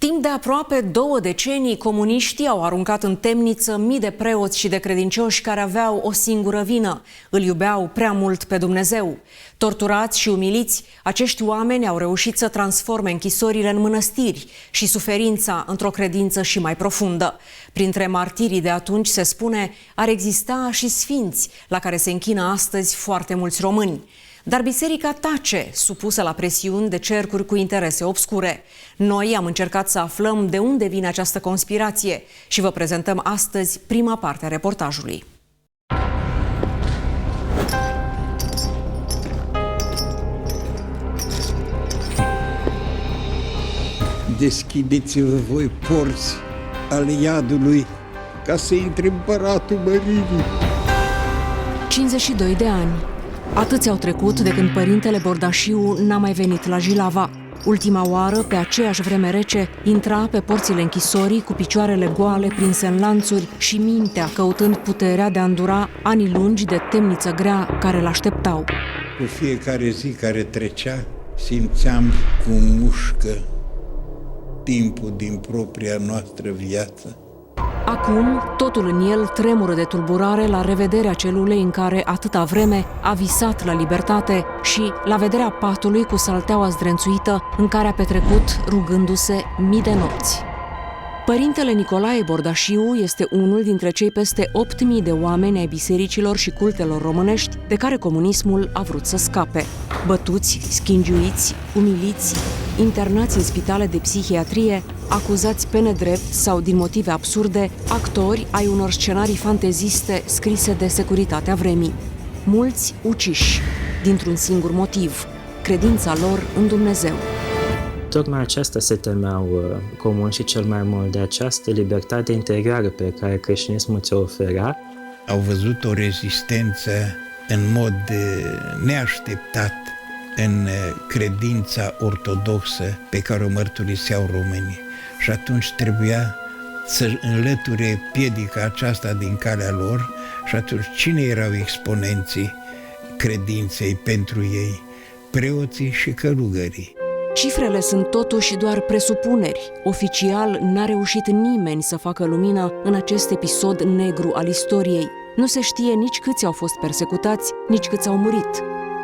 Timp de aproape 2 decenii, comuniștii au aruncat în temniță mii de preoți și de credincioși care aveau o singură vină: îl iubeau prea mult pe Dumnezeu. Torturați și umiliți, acești oameni au reușit să transforme închisorile în mănăstiri și suferința într-o credință și mai profundă. Printre martirii de atunci, se spune, ar exista și sfinți, la care se închină astăzi foarte mulți români. Dar biserica tace, supusă la presiuni de cercuri cu interese obscure. Noi am încercat să aflăm de unde vine această conspirație și vă prezentăm astăzi prima parte a reportajului. Deschideți-vă voi porți ale iadului ca să intre împăratul măririi. 52 de ani. Atâți au trecut de când părintele Bordașiu n-a mai venit la Jilava. Ultima oară, pe aceeași vreme rece, intra pe porțile închisorii cu picioarele goale prinse în lanțuri și mintea căutând puterea de a îndura ani lungi de temniță grea care l-așteptau. Cu fiecare zi care trecea, simțeam cum mușcă timpul din propria noastră viață. Acum, totul în el tremură de tulburare la revederea celulei în care atâta vreme a visat la libertate și la vederea patului cu salteaua zdrențuită în care a petrecut rugându-se mii de nopți. Părintele Nicolae Bordașiu este unul dintre cei peste 8.000 de oameni ai bisericilor și cultelor românești de care comunismul a vrut să scape. Bătuți, schingiuiți, umiliți, internați în spitale de psihiatrie, acuzați pe nedrept sau din motive absurde, actori ai unor scenarii fanteziste scrise de securitatea vremii. Mulți uciși, dintr-un singur motiv, credința lor în Dumnezeu. Tocmai aceasta se temeau comuniștii cel mai mult, de această libertate interioară pe care creștinismul ți-o oferea. Au văzut o rezistență în mod neașteptat în credința ortodoxă pe care o mărturiseau românii. Și atunci trebuia să înlăture piedica aceasta din calea lor. Și atunci cine erau exponenții credinței pentru ei? Preoții și călugării. Cifrele sunt totuși doar presupuneri. Oficial n-a reușit nimeni să facă lumină în acest episod negru al istoriei. Nu se știe nici câți au fost persecutați, nici câți au murit.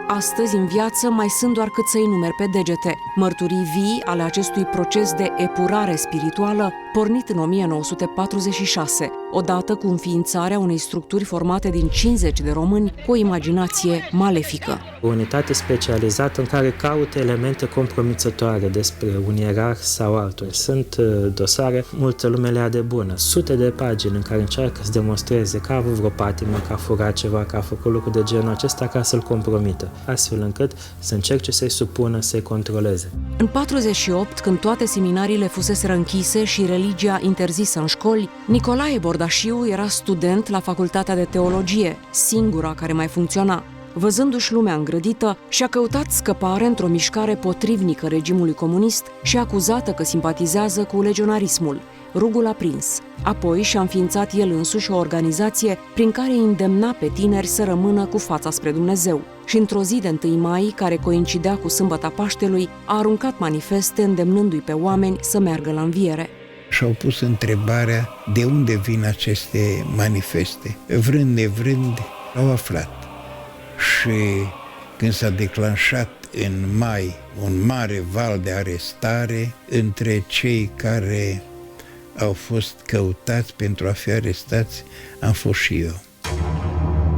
Astăzi, în viață, mai sunt doar cât să-i numeri pe degete. Mărturii vii ale acestui proces de epurare spirituală, pornit în 1946, odată cu înființarea unei structuri formate din 50 de români cu o imaginație malefică. O unitate specializată în care caută elemente compromițătoare despre un ierarh sau altul. Sunt dosare, multă lume le-a de bună, sute de pagini în care încearcă să demonstreze că a avut vreo patimă, că a furat ceva, că a făcut lucruri de genul acesta ca să-l compromită, astfel încât să încerce să-i supună, să-i controleze. În 48, când toate seminariile fuseseră închise și religia interzisă în școli, Nicolae Bordașiu era student la Facultatea de Teologie, singura care mai funcționa. Văzându-și lumea îngrădită, și-a căutat scăpare într-o mișcare potrivnică regimului comunist și acuzată că simpatizează cu legionarismul. Rugul a prins. Apoi și-a înființat el însuși o organizație prin care îi îndemna pe tineri să rămână cu fața spre Dumnezeu. Și într-o zi de 1 mai, care coincidea cu sâmbăta Paștelui, a aruncat manifeste îndemnându-i pe oameni să meargă la înviere. Și-au pus întrebarea de unde vin aceste manifeste. Vrând nevrând, au aflat. Și când s-a declanșat în mai un mare val de arestare, între cei care au fost căutați pentru a fi arestați, am fost și eu.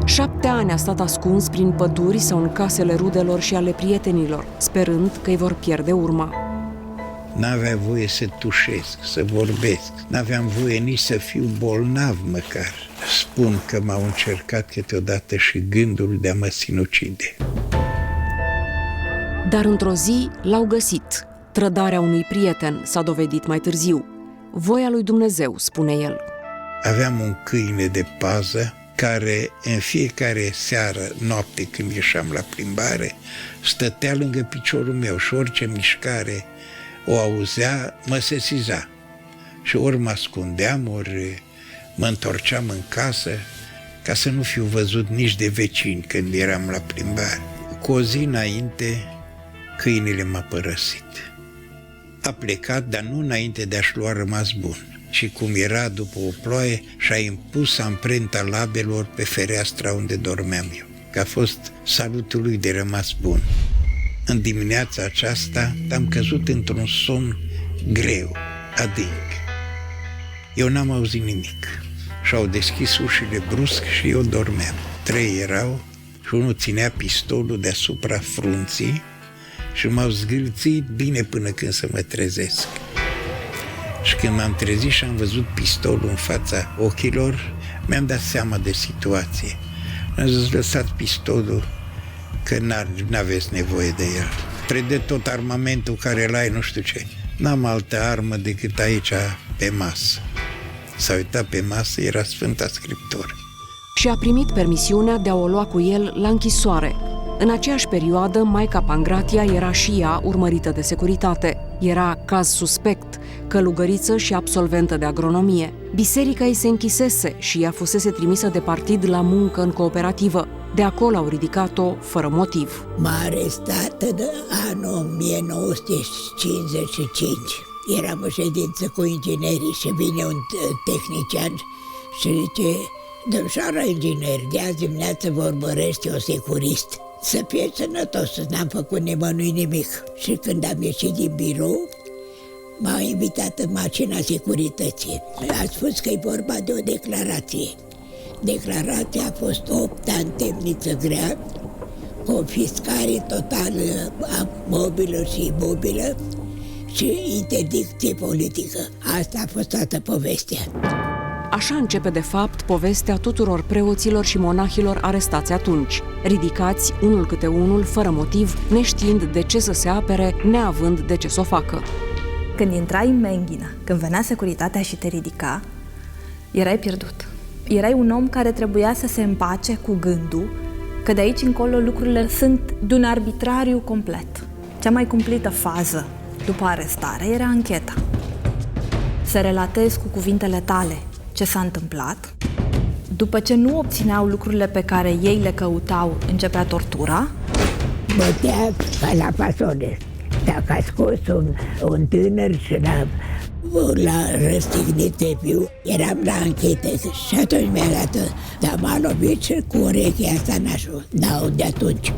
7 ani a stat ascuns prin păduri sau în casele rudelor și ale prietenilor, sperând că îi vor pierde urma. N-avea voie să tușesc, să vorbesc, n-aveam voie nici să fiu bolnav măcar. Spun că m-au încercat câteodată și gândul de a mă sinucide. Dar într-o zi l-au găsit. Trădarea unui prieten s-a dovedit mai târziu. Voia lui Dumnezeu, spune el. Aveam un câine de pază care în fiecare seară, noapte, când ieșeam la plimbare, stătea lângă piciorul meu și orice mișcare o auzea, mă sesiza. Și ori mă ascundeam, ori mă întorceam în casă ca să nu fiu văzut nici de vecini când eram la plimbare. Cu o zi înainte, câinele m-a părăsit. A plecat, dar nu înainte de a-și lua rămas bun. Și cum era după o ploaie, și-a impus amprenta labelor pe fereastra unde dormeam eu, că a fost salutul lui de rămas bun. În dimineața aceasta am căzut într-un somn greu, adânc. Eu n-am auzit nimic. Și-au deschis ușile brusc și eu dormeam. 3 erau și unul ținea pistolul deasupra frunții și m-au zgâlțit bine până când să mă trezesc. Și când m-am trezit și am văzut pistolul în fața ochilor, mi-am dat seama de situație. Am zis, lăsați pistolul, că n-aveți nevoie de el. Predă tot armamentul care l-ai, nu știu ce. N-am altă armă decât aici, pe masă. S-a uitat pe masă, era Sfânta Scriptură. Și a primit permisiunea de a o lua cu el la închisoare. În aceeași perioadă, maica Pangratia era și ea urmărită de securitate. Era caz suspect, călugăriță și absolventă de agronomie. Biserica ei se închisese și ea fusese trimisă de partid la muncă în cooperativă. De acolo au ridicat-o fără motiv. M-a arestat în anul 1955. Eram în ședință cu inginerii și vine un tehnician și zice: domnișoara inginer, de azi dimineață vă urmărește o securist. Să fie sănătos, n-am făcut nimănui nimic. Și când am ieșit din birou, m-a invitat în mașina securității. A spus că e vorba de o declarație. Declarația a fost 8 ani temniță grea, confiscare totală a mobilă și imobilă și interdicție politică. Asta a fost toată povestea. Așa începe, de fapt, povestea tuturor preoților și monahilor arestați atunci, ridicați unul câte unul, fără motiv, neștiind de ce să se apere, neavând de ce să o facă. Când intrai în Menghină, când venea securitatea și te ridica, erai pierdut. Erai un om care trebuia să se împace cu gândul că de aici încolo lucrurile sunt de un arbitrariu complet. Cea mai cumplită fază după arestare era ancheta. Să relatezi cu cuvintele tale ce s-a întâmplat. După ce nu obțineau lucrurile pe care ei le căutau, începea tortura. Bătea ca la fasole. Dacă a scos un tânăr și l-a răstignit pe viu, eram la anchetă și atunci mi-a dat, dar m-a lovit și cu urechea asta n-au de atunci,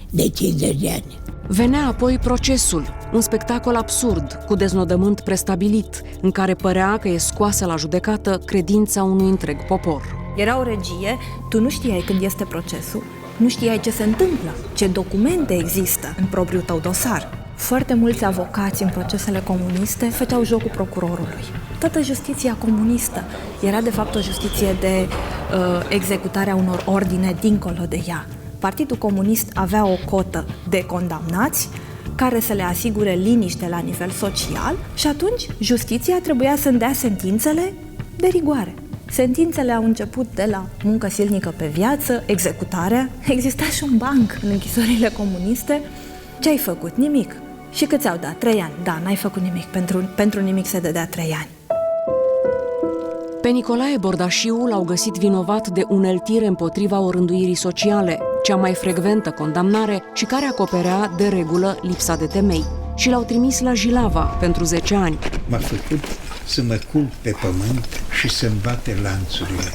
de 50 de ani. Venea apoi procesul, un spectacol absurd, cu deznodământ prestabilit, în care părea că e scoasă la judecată credința unui întreg popor. Era o regie, tu nu știai când este procesul, nu știai ce se întâmplă, ce documente există în propriul tău dosar. Foarte mulți avocați în procesele comuniste făceau jocul procurorului. Toată justiția comunistă era de fapt o justiție de executare a unor ordine dincolo de ea. Partidul Comunist avea o cotă de condamnați care să le asigure liniște la nivel social și atunci justiția trebuia să îndea sentințele de rigoare. Sentințele au început de la muncă silnică pe viață, executarea. Exista și un banc în închisorile comuniste. Ce ai făcut? Nimic. Și cât ți-au dat? 3 ani. Da, n-ai făcut nimic. Pentru nimic se dădea 3 ani. Pe Nicolae Bordașiu l-au găsit vinovat de uneltire împotriva orânduirii sociale, cea mai frecventă condamnare și care acoperea de regulă lipsa de temei. Și l-au trimis la Jilava pentru 10 ani. M-a făcut să mă culc pe pământ și să-mi bate lanțurile.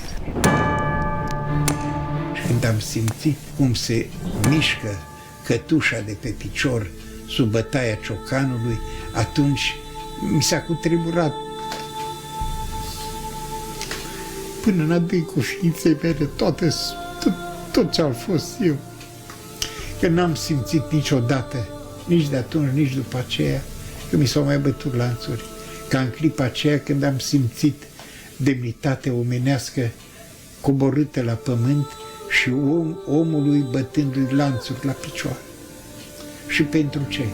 Și când am simțit cum se mișcă cătușa de pe picior sub bătaia ciocanului, atunci mi s-a cutremurat până în adâncul ființei mele tot ce am fost eu. Că n-am simțit niciodată, nici de atunci, nici după aceea, că mi s-au mai bătut lanțuri. Ca în clipa aceea când am simțit demnitatea omenească coborâtă la pământ și omului bătându-i lanțuri la picioare. Și pentru ce?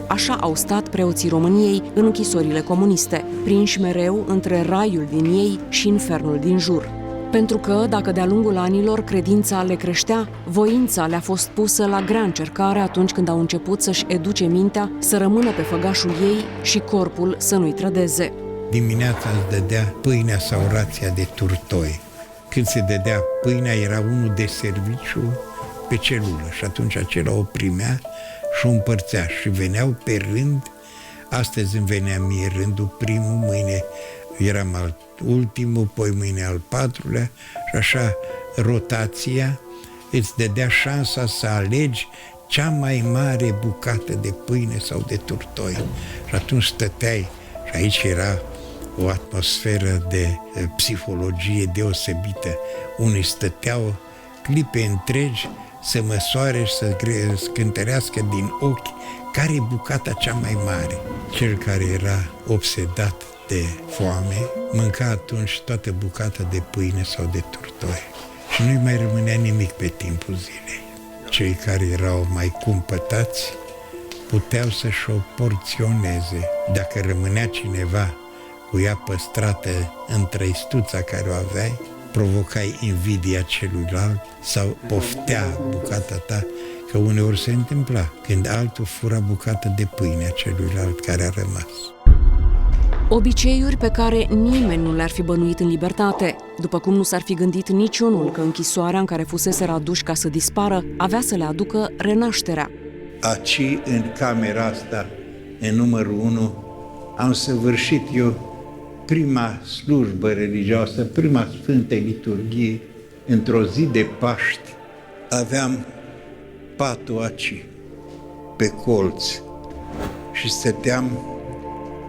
Așa au stat preoții României în închisorile comuniste, prinși mereu între raiul din ei și infernul din jur. Pentru că, dacă de-a lungul anilor credința le creștea, voința le-a fost pusă la grea încercare atunci când au început să-și educe mintea să rămână pe făgașul ei și corpul să nu-i trădeze. Dimineața îți dădea pâinea sau rația de turtoi. Când se dădea pâinea, era unul de serviciu pe celulă și atunci acela o primea și o împărțea și veneau pe rând Astăzi îmi venea mie rândul primul, mâine eram al ultimul, poi mâine al patrulea și așa rotația îți dădea șansa să alegi cea mai mare bucată de pâine sau de turtoi. Și atunci stăteai și aici era o atmosferă de psihologie deosebită. Unii stăteau clipe întregi să măsoare și să cântărească din ochi care e bucata cea mai mare. Cel care era obsedat de foame mânca atunci toată bucata de pâine sau de turtoi și nu-i mai rămânea nimic pe timpul zilei. Cei care erau mai cumpătați puteau să-și o porționeze. Dacă rămânea cineva cu ea păstrată în trăistuța care o aveai, provocai invidia celuilalt sau poftea bucata ta, că uneori se întâmpla când altul fura bucata de pâine a celuilalt care a rămas. Obiceiuri pe care nimeni nu le-ar fi bănuit în libertate, după cum nu s-ar fi gândit niciunul că închisoarea în care fuseseră aduși ca să dispară avea să le aducă renașterea. Aici, în camera asta, în numărul 1, am săvârșit eu prima slujbă religioasă, prima Sfântă Liturghie, într-o zi de Paști. Aveam patul aici, pe colț, și stăteam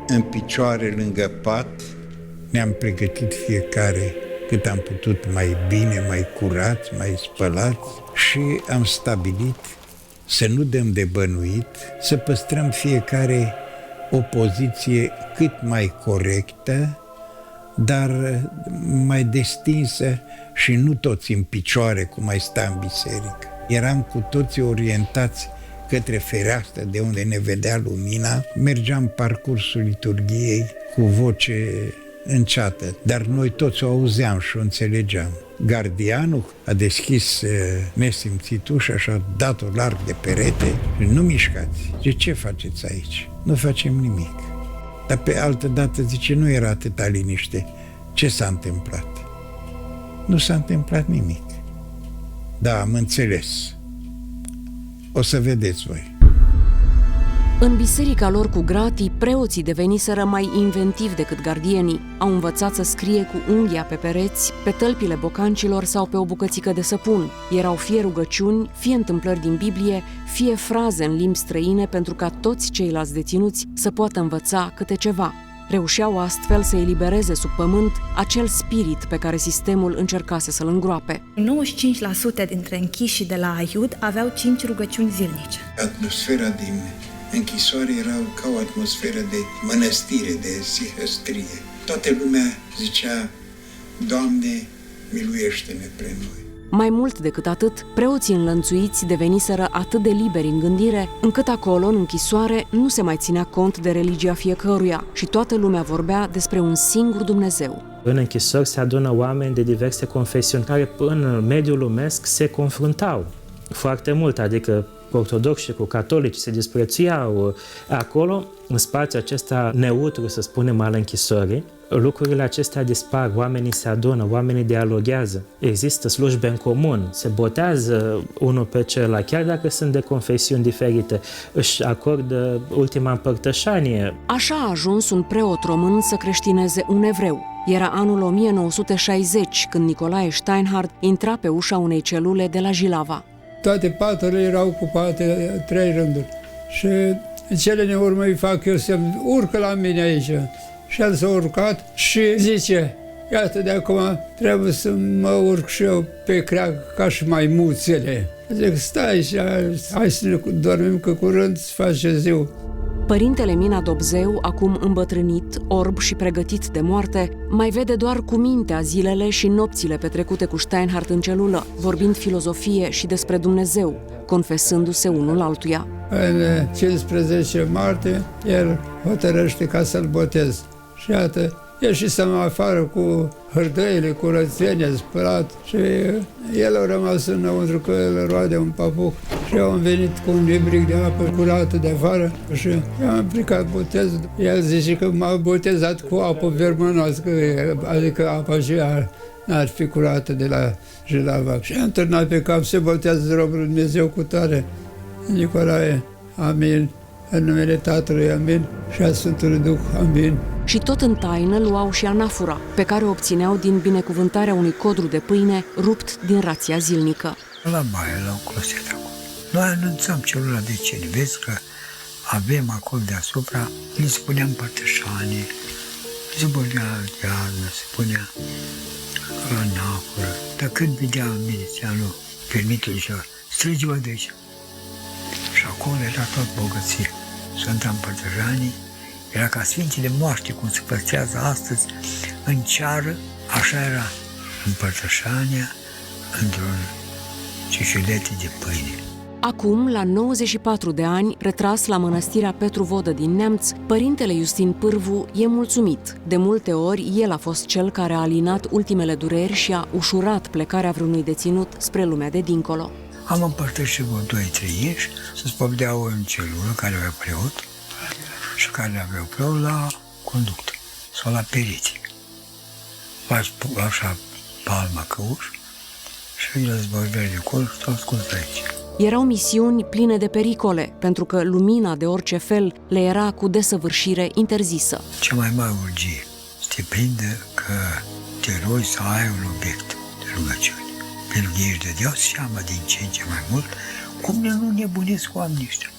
în picioare lângă pat. Ne-am pregătit fiecare cât am putut mai bine, mai curați, mai spălați și am stabilit să nu dăm de bănuit, să păstrăm fiecare o poziție cât mai corectă, dar mai destinsă și nu toți în picioare cum mai sta în biserică. Eram cu toții orientați către fereastră de unde ne vedea lumina, mergeam parcursul liturghiei cu voce înceată, dar noi toți o auzeam și o înțelegeam. Gardianul a deschis nesimțit ușa și a dat-o larg de perete și nu mișcați. Zice, ce faceți aici? Nu facem nimic. Dar pe altă dată zice, nu era atâta liniște. Ce s-a întâmplat? Nu s-a întâmplat nimic. Da, am înțeles. O să vedeți voi. În biserica lor cu gratii, preoții deveniseră mai inventivi decât gardienii. Au învățat să scrie cu unghia pe pereți, pe tălpile bocancilor sau pe o bucățică de săpun. Erau fie rugăciuni, fie întâmplări din Biblie, fie fraze în limbi străine pentru ca toți ceilalți deținuți să poată învăța câte ceva. Reușeau astfel să elibereze sub pământ acel spirit pe care sistemul încercase să-l îngroape. 95% dintre închișii de la Aiud aveau 5 rugăciuni zilnice. Atmosfera din închisoare era ca o atmosferă de mănăstire, de sihăstrie. Toată lumea zicea, Doamne, miluiește-ne pre noi. Mai mult decât atât, preoții înlănțuiți deveniseră atât de liberi în gândire, încât acolo, în închisoare, nu se mai ținea cont de religia fiecăruia și toată lumea vorbea despre un singur Dumnezeu. În închisori se adună oameni de diverse confesiuni care în mediul lumesc se confruntau foarte mult, adică ortodoxi cu catolici se disprețuiau. Acolo, în spațiul acesta neutru, să spunem, al închisorii, lucrurile acestea dispar, oamenii se adună, oamenii dialoghează, există slujbe în comun, se botează unul pe celălalt, chiar dacă sunt de confesiuni diferite, își acordă ultima împărtășanie. Așa a ajuns un preot român să creștineze un evreu. Era anul 1960, când Nicolae Steinhardt intra pe ușa unei celule de la Jilava. Toate paturile erau ocupate 3 rânduri. Și în cele din urmă îi fac eu semn, urcă la mine aici. Și el s-a urcat și zice, iată de acum trebuie să mă urc și eu pe creag ca și maimuțele. Zic, stai și hai să ne dormim că curând se face ziua. Părintele Mina Dobzeu, acum îmbătrânit, orb și pregătit de moarte, mai vede doar cu mintea zilele și nopțile petrecute cu Steinhardt în celulă, vorbind filozofie și despre Dumnezeu, confesându-se unul altuia. În 15 martie, el hotărăște ca să-l botez. Și iată, ieșisem afară cu hârdăile, curățenie, spălat și el a rămas înăuntru că el roade un papuc. Și eu am venit cu un ibric de apă curată de afară și am aplicat botezul. El zice că m-a botezat cu apă vermănoasă, adică apa aceea n-ar fi curată de la Jilava. Și am turnat pe cap, se botează robul Dumnezeu cu tare. Nicolae, amin, în numele Tatălui, amin, și a Sfântului Duh, amin. Și tot în taină luau și anafora, pe care o obțineau din binecuvântarea unui codru de pâine rupt din rația zilnică. La baie, la un closet acolo. Noi anunțam celula de ceni, vezi că avem acolo deasupra, li spuneam părtășanii, se punea iarnă, se punea anaforă. Dar când vedea milițianul, permitul și strânge-vă de aici. Și acolo era tot bogăție. Sfânta Împărtășanii era ca Sfințile Moaște, cum se păstrează astăzi în ceară, așa era Împărtășania într-un ciuciulete de pâine. Acum, la 94 de ani, retras la mănăstirea Petru Vodă din Neamț, părintele Iustin Pârvu e mulțumit. De multe ori, el a fost cel care a alinat ultimele dureri și a ușurat plecarea vreunui deținut spre lumea de dincolo. Am împărtășit vreo 2-3 ieși să spovedeau în celulă care avea preot și care aveau preot la conductă sau la pereți. Faci așa palma căuș și îi răzbărberi de acolo și te ascultă aici. Erau misiuni pline de pericole, pentru că lumina de orice fel le era cu desăvârșire interzisă. Cea mai mare urgie să te prindă că te rogi să ai un obiect de rugăciune. Pentru că ei își dădeau seama din ce în ce mai mult cum de nu nebunesc oamenii ăștia.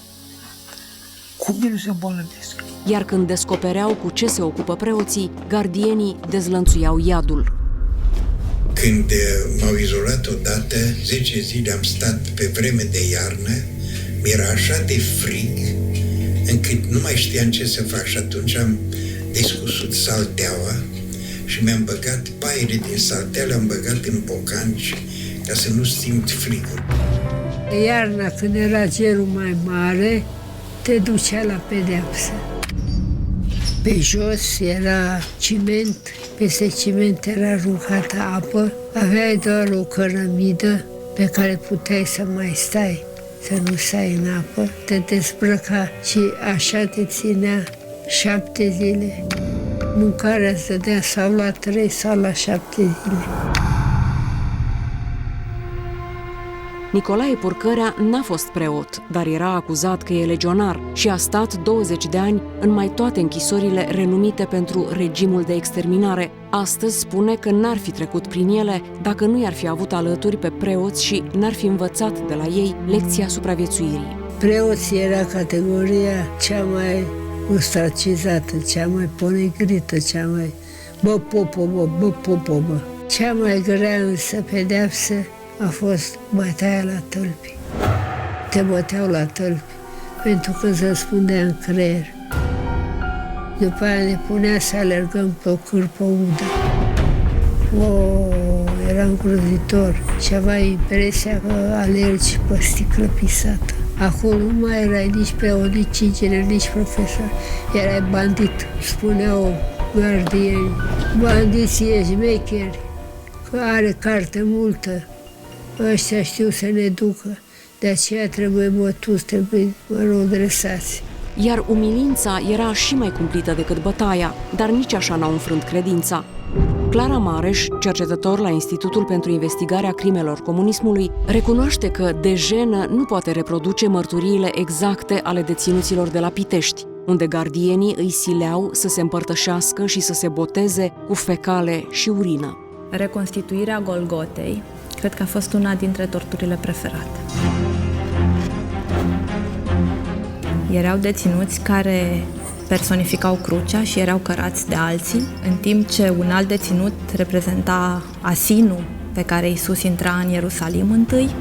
Cum de nu se îmbolnăvesc. Iar când descopereau cu ce se ocupă preoții, gardienii dezlănțuiau iadul. Când m-au izolat odată, 10 zile am stat pe vreme de iarnă, mi-era așa de frig, încât nu mai știam ce să fac și atunci am descusut salteaua și mi-am băgat paiele din saltea, le-am băgat în bocanci ca să nu simt frigul. Iarna, când era cerul mai mare, te ducea la pedeapsă. Pe jos era ciment, peste ciment era aruncată apă, aveai doar o cărămidă pe care puteai să mai stai, să nu stai în apă, te dezbrăca și așa te ținea 7 zile. Mâncarea îți dădea sau la 3 sau la 7 zile. Nicolae Purcărea n-a fost preot, dar era acuzat că e legionar și a stat 20 de ani în mai toate închisorile renumite pentru regimul de exterminare. Astăzi spune că n-ar fi trecut prin ele dacă nu i-ar fi avut alături pe preoți și n-ar fi învățat de la ei lecția supraviețuirii. Preoții era categoria cea mai ostracizată, cea mai ponegrită, cea mai bă popă. Cea mai grea însă pedeapsă a fost bătaia la tălpi. Te băteau la tălpi pentru că îți răspundea în creier. După aia ne punea să alergăm pe o cârpă udă. Era îngrozitor și aveai impresia că alergi pe sticlă pisată. Acolo nu mai erai nici preot, nici inginer, nici profesor. Erai bandit, spuneau gardieni. Bandiții e șmecheri, că are carte multă. Ăștia știu să ne ducă, de aceea trebuie bătuți, trebuie dresați. Iar umilința era și mai cumplită decât bătaia, dar nici așa n-a înfrânt credința. Clara Mareș, cercetător la Institutul pentru Investigarea Crimelor Comunismului, recunoaște că de jenă nu poate reproduce mărturiile exacte ale deținuților de la Pitești, unde gardienii îi sileau să se împărtășească și să se boteze cu fecale și urină. Reconstituirea Golgotei cred că a fost una dintre torturile preferate. Erau deținuți care personificau crucea și erau cărați de alții, în timp ce un alt deținut reprezenta asinul pe care Iisus intra în Ierusalim întâi.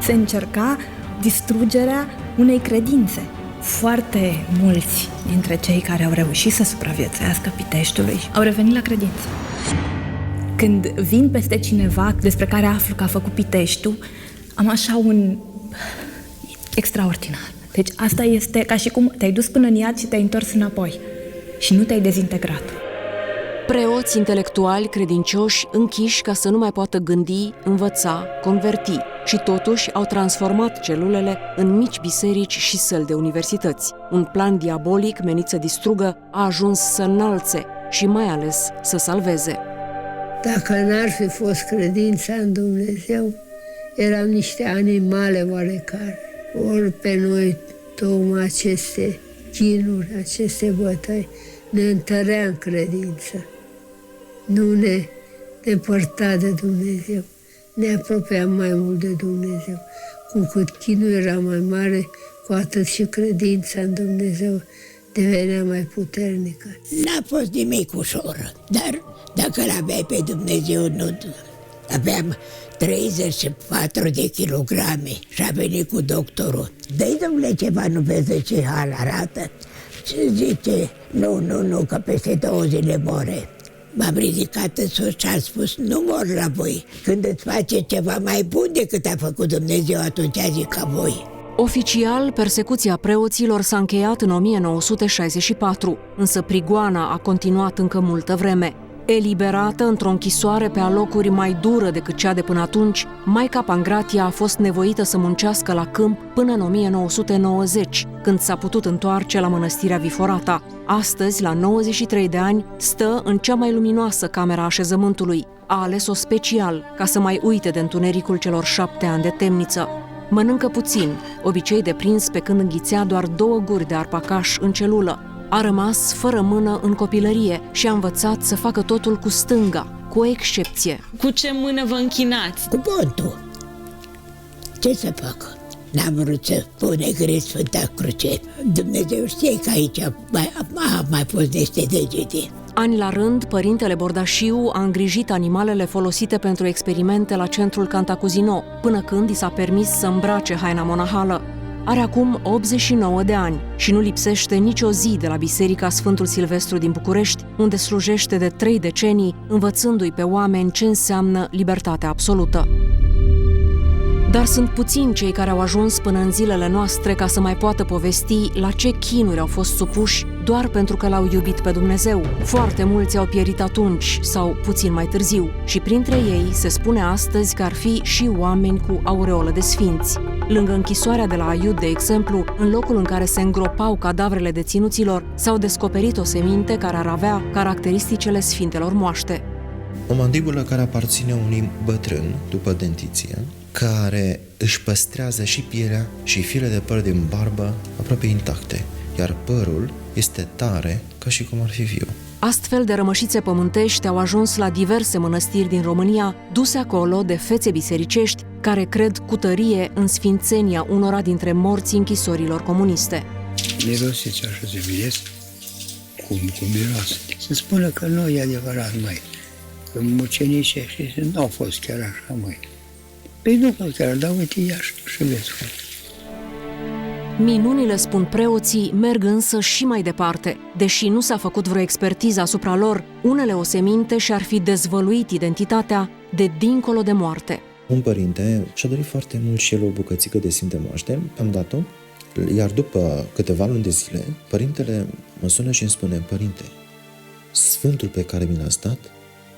Se încerca distrugerea unei credințe. Foarte mulți dintre cei care au reușit să supraviețuiască Piteștiului au revenit la credință. Când vin peste cineva despre care aflu că a făcut Piteștiul, am așa un extraordinar. Deci asta este ca și cum te-ai dus până în iad și te-ai întors înapoi și nu te-ai dezintegrat. Preoți intelectuali credincioși închiși ca să nu mai poată gândi, învăța, converti și totuși au transformat celulele în mici biserici și săli de universități. Un plan diabolic menit să distrugă a ajuns să înalțe și mai ales să salveze. Dacă n-ar fi fost credința în Dumnezeu, eram niște animale oarecare. Ori pe noi tocmai aceste chinuri, aceste bătăi, ne întărea în credință. Nu ne depărta de Dumnezeu, ne apropia mai mult de Dumnezeu. Cu cât chinul era mai mare, cu atât și credința în Dumnezeu devenea mai puternică. N-a fost nimic ușor, dar dacă l-aveai pe Dumnezeu, nu... Aveam 34 de kilograme și a venit cu doctorul. Dă-i, domnule, ceva, nu vezi de ce hal arată? Și zice, nu, că peste 2 zile more. M-am ridicat în sus și am spus, nu mor la voi. Când îți face ceva mai bun decât a făcut Dumnezeu, atunci zic ca voi. Oficial, persecuția preoților s-a încheiat în 1964, însă prigoana a continuat încă multă vreme. Eliberată într-o închisoare pe alocuri mai dură decât cea de până atunci, Maica Pangratia a fost nevoită să muncească la câmp până în 1990, când s-a putut întoarce la mănăstirea Viforata. Astăzi, la 93 de ani, stă în cea mai luminoasă camera așezământului. A ales-o special ca să mai uite de întunericul celor 7 ani de temniță. Mănâncă puțin, obicei de prins pe când înghițea doar 2 guri de arpacaș în celulă. A rămas fără mână în copilărie și a învățat să facă totul cu stânga, cu o excepție. Cu ce mână vă închinați? Cu pontul. Ce să fac? N-am vrut să pun greș Sfânta Cruce. Dumnezeu știe că aici mai fost niște degete. Ani la rând, părintele Bordașiu a îngrijit animalele folosite pentru experimente la centrul Cantacuzino, până când i s-a permis să îmbrace haina monahală. Are acum 89 de ani și nu lipsește nicio zi de la Biserica Sfântul Silvestru din București, unde slujește de 3 decenii, învățându-i pe oameni ce înseamnă libertatea absolută. Dar sunt puțini cei care au ajuns până în zilele noastre ca să mai poată povesti la ce chinuri au fost supuși doar pentru că l-au iubit pe Dumnezeu. Foarte mulți au pierit atunci sau puțin mai târziu și printre ei se spune astăzi că ar fi și oameni cu aureolă de sfinți. Lângă închisoarea de la Aiud, de exemplu, în locul în care se îngropau cadavrele deținuților, s-au descoperit oseminte care ar avea caracteristicile sfintelor moaște. O mandibulă care aparține unui bătrân, după dentiție, care își păstrează și pielea și firele de păr din barbă aproape intacte, iar părul este tare ca și cum ar fi viu. Astfel de rămășițe pământești au ajuns la diverse mănăstiri din România, duse acolo de fețe bisericești care cred cu tărie în sfințenia unora dintre morții închisorilor comuniste. Mirosiți așa se miresc, cum miroase. Se spune că nu e adevărat, măi, că mucenicii și nu au fost chiar așa, măi. Păi nu fost chiar, dar uite, ia și vezi. Minunile, spun preoții, merg însă și mai departe. Deși nu s-a făcut vreo expertiză asupra lor, unele oseminte și-ar fi dezvăluit identitatea de dincolo de moarte. Un părinte și-a dorit foarte mult și el o bucățică de Sfinte Moaște, am dat-o, iar după câteva luni de zile, părintele mă sună și îmi spune: părinte, Sfântul pe care mi l-a dat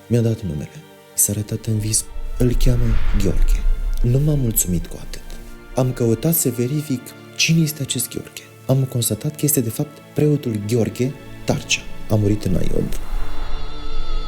mi-a dat numele. Mi s-a arătat în vis, îl cheamă Gheorghe. Nu m-am mulțumit cu atât. Am căutat să verific cine este acest Gheorghe. Am constatat că este de fapt preotul Gheorghe Tarcea. A murit în Aiod.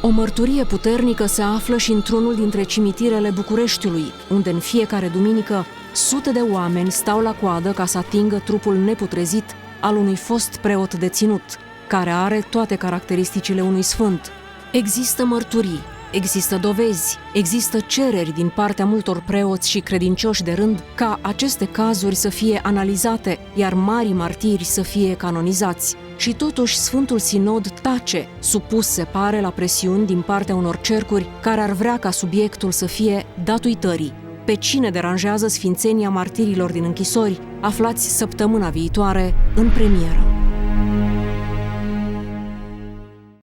O mărturie puternică se află și într-unul dintre cimitirele Bucureștiului, unde în fiecare duminică sute de oameni stau la coadă ca să atingă trupul neputrezit al unui fost preot deținut, care are toate caracteristicile unui sfânt. Există mărturii, există dovezi, există cereri din partea multor preoți și credincioși de rând ca aceste cazuri să fie analizate, iar marii martiri să fie canonizați. Și totuși Sfântul Sinod tace, supus, se pare, la presiuni din partea unor cercuri care ar vrea ca subiectul să fie dat uitării. Pe cine deranjează sfințenia martirilor din închisori, aflați săptămâna viitoare în premieră.